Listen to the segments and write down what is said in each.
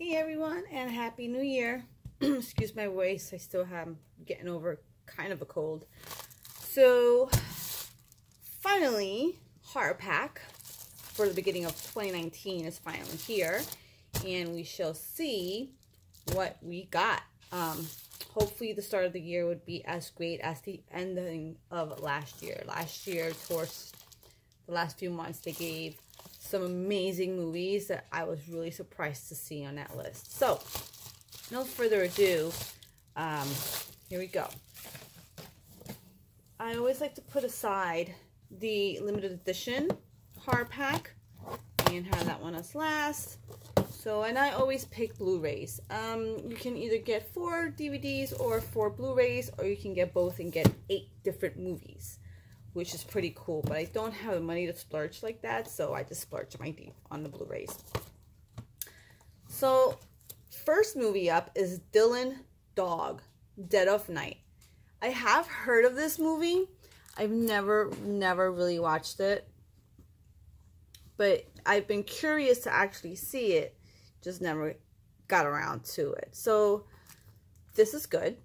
Hey everyone, and Happy New Year. Excuse my voice, I still have getting over kind of a cold. So, finally, HorrorPack for the beginning of 2019 is finally here. And we shall see what we got. Hopefully the start of the year would be as great as the ending of last year. Last year, towards the last few months, they gave some amazing movies that I was really surprised to see on that list. So, no further ado, here we go. I always like to put aside the limited edition HorrorPack and have that one as last. So, and I always pick Blu-rays. You can either get 4 DVDs or 4 Blu-rays, or you can get both and get 8 different movies, which is pretty cool. But I don't have the money to splurge like that, so I just splurge on the Blu-rays. So, first movie up is Dylan Dog, Dead of Night. I have heard of this movie. I've never really watched it. But I've been curious to actually see it. Just never got around to it. So, this is good.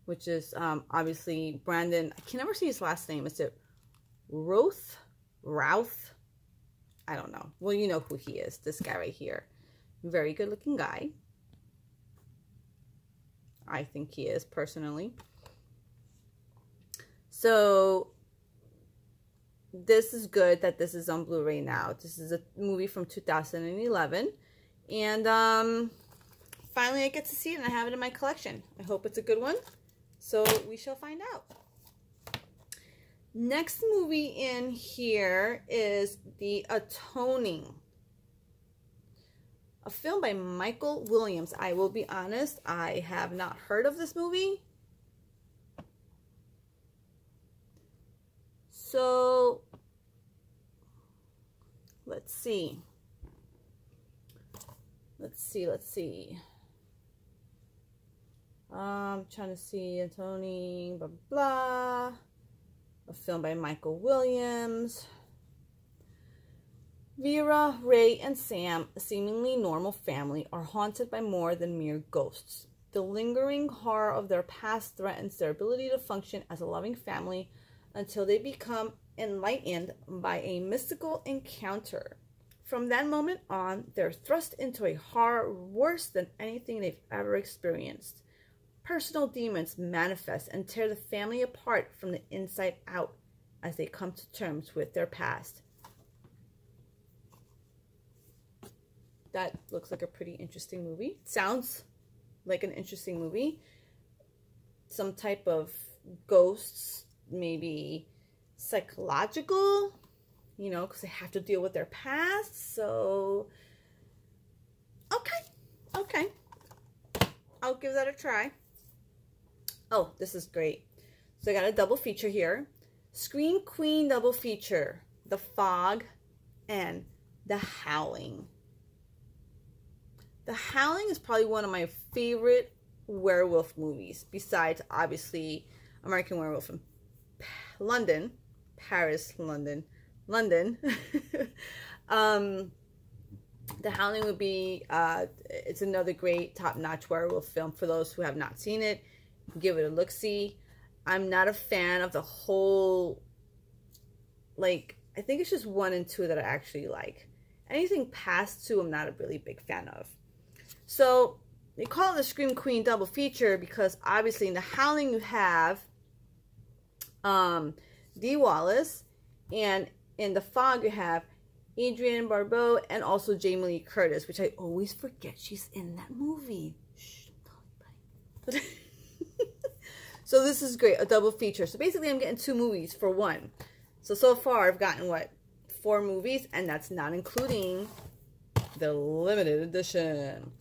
Which is obviously Brandon. I can never see his last name. Is it Routh? I don't know. Well, you know who he is. This guy right here. Very good looking guy. I think he is, personally. So, this is good that this is on Blu-ray now. This is a movie from 2011. And finally I get to see it and I have it in my collection. I hope it's a good one. So we shall find out. Next movie in here is The Atoning, a film by Michael Williams. I will be honest, I have not heard of this movie. So, let's see. I'm trying to see Atoning, blah, blah. A film by Michael Williams. Vera, Ray, and Sam, a seemingly normal family, are haunted by more than mere ghosts. The lingering horror of their past threatens their ability to function as a loving family until they become enlightened by a mystical encounter. From that moment on, they're thrust into a horror worse than anything they've ever experienced. Personal demons manifest and tear the family apart from the inside out as they come to terms with their past. That looks like a pretty interesting movie. Sounds like an interesting movie. Some type of ghosts, maybe psychological, you know, because they have to deal with their past. So, okay. I'll give that a try. Oh, this is great. So I got a double feature here. Scream Queen double feature. The Fog and The Howling. The Howling is probably one of my favorite werewolf movies, besides, obviously, American Werewolf in London. Paris, London. The Howling would be, it's another great top-notch werewolf film. For those who have not seen it, give it a look-see. I'm not a fan of the whole, like, I think it's just 1 and 2 that I actually like. Anything past 2, I'm not a really big fan of. So, they call it the Scream Queen double feature because, obviously, in The Howling you have Dee Wallace, and in The Fog you have Adrienne Barbeau and also Jamie Lee Curtis, which I always forget she's in that movie. Shh, don't tell anybody. So this is great, a double feature. So basically I'm getting 2 movies for 1. So far I've gotten, what, 4 movies, and that's not including the limited edition.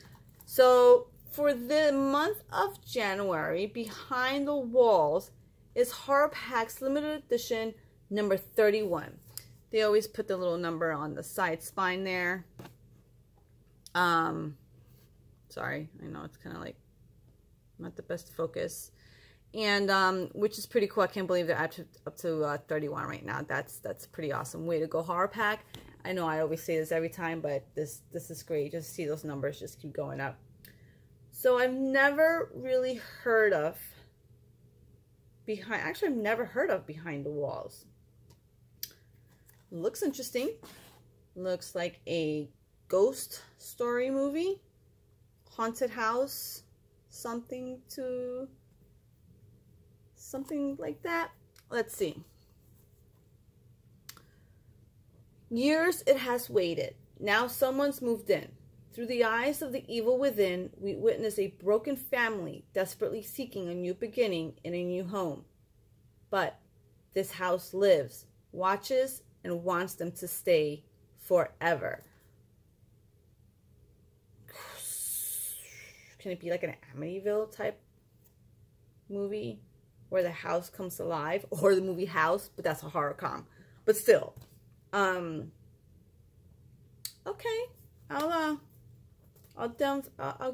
So for the month of January, Behind the Walls is HorrorPack's limited edition number 31. They always put the little number on the side spine there. Sorry, I know it's kind of like not the best focus. And which is pretty cool. I can't believe they're up to 31 right now. That's pretty awesome. Way to go, HorrorPack. I know I always say this every time, but this is great. Just see those numbers just keep going up. So I've never really heard of I've never heard of Behind the Walls. Looks interesting. Looks like a ghost story movie. Haunted house. Something like that. Let's see. Years it has waited. Now someone's moved in. Through the eyes of the evil within, we witness a broken family desperately seeking a new beginning in a new home. But this house lives, watches, and wants them to stay forever. Can it be like an Amityville type movie where the house comes alive? Or the movie House, but that's a horror com. But still. Okay. I'll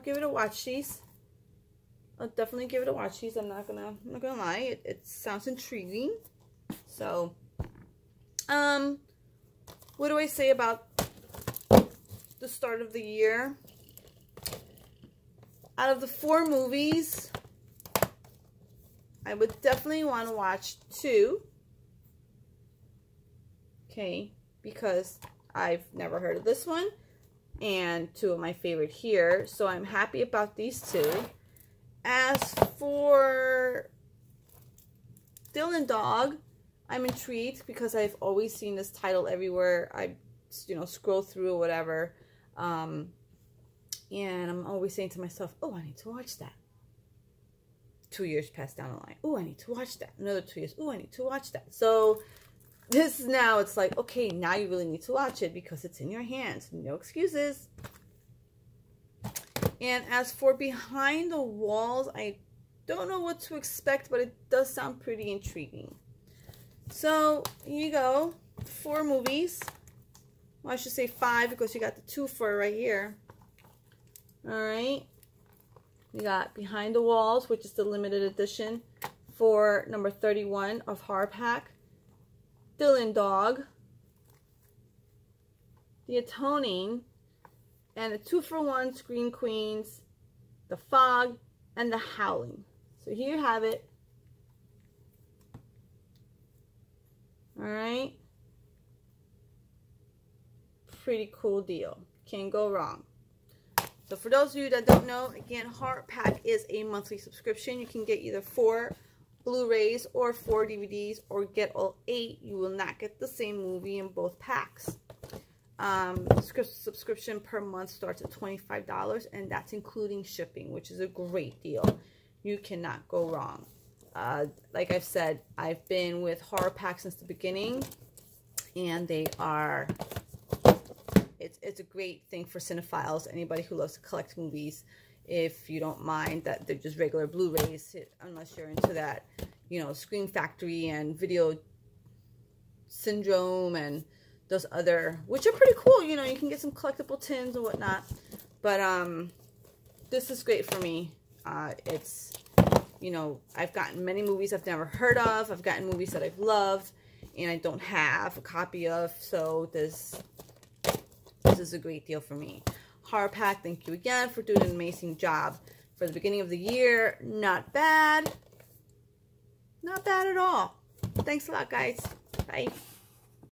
give it a watch-cheese. I'll definitely give it a watch-cheese. I'm not gonna lie. It sounds intriguing. So, what do I say about the start of the year? Out of the 4 movies, I would definitely want to watch 2. Okay, because I've never heard of this one. And 2 of my favorite here. So I'm happy about these 2. As for Dylan Dog, I'm intrigued because I've always seen this title everywhere. I, scroll through or whatever. And I'm always saying to myself, oh, I need to watch that. 2 years passed down the line. Oh, I need to watch that. Another 2 years. Oh, I need to watch that. So this now, it's like, okay, now you really need to watch it because it's in your hands. No excuses. And as for Behind the Walls, I don't know what to expect, but it does sound pretty intriguing. So, here you go. 4 movies. Well, I should say 5 because you got the 2 for right here. Alright. We got Behind the Walls, which is the limited edition for number 31 of HorrorPack. Dylan Dog, The Atoning, and a 2-for-1 Scream Queens, The Fog, and The Howling. So here you have it. Alright. Pretty cool deal. Can't go wrong. So for those of you that don't know, again, HorrorPack is a monthly subscription. You can get either 4 Blu-rays or 4 DVDs or get all 8. You will not get the same movie in both packs. Subscription per month starts at $25 and that's including shipping, which is a great deal. You cannot go wrong. Like I've said, I've been with HorrorPack since the beginning and they are, it's a great thing for cinephiles, anybody who loves to collect movies. If you don't mind that they're just regular Blu-rays, unless you're into that, Scream Factory and Video Syndrome and those other, which are pretty cool. You can get some collectible tins and whatnot. But this is great for me. It's, I've gotten many movies I've never heard of. I've gotten movies that I've loved and I don't have a copy of. So this is a great deal for me. HorrorPack, thank you again for doing an amazing job for the beginning of the year. Not bad. Not bad at all. Thanks a lot, guys. Bye.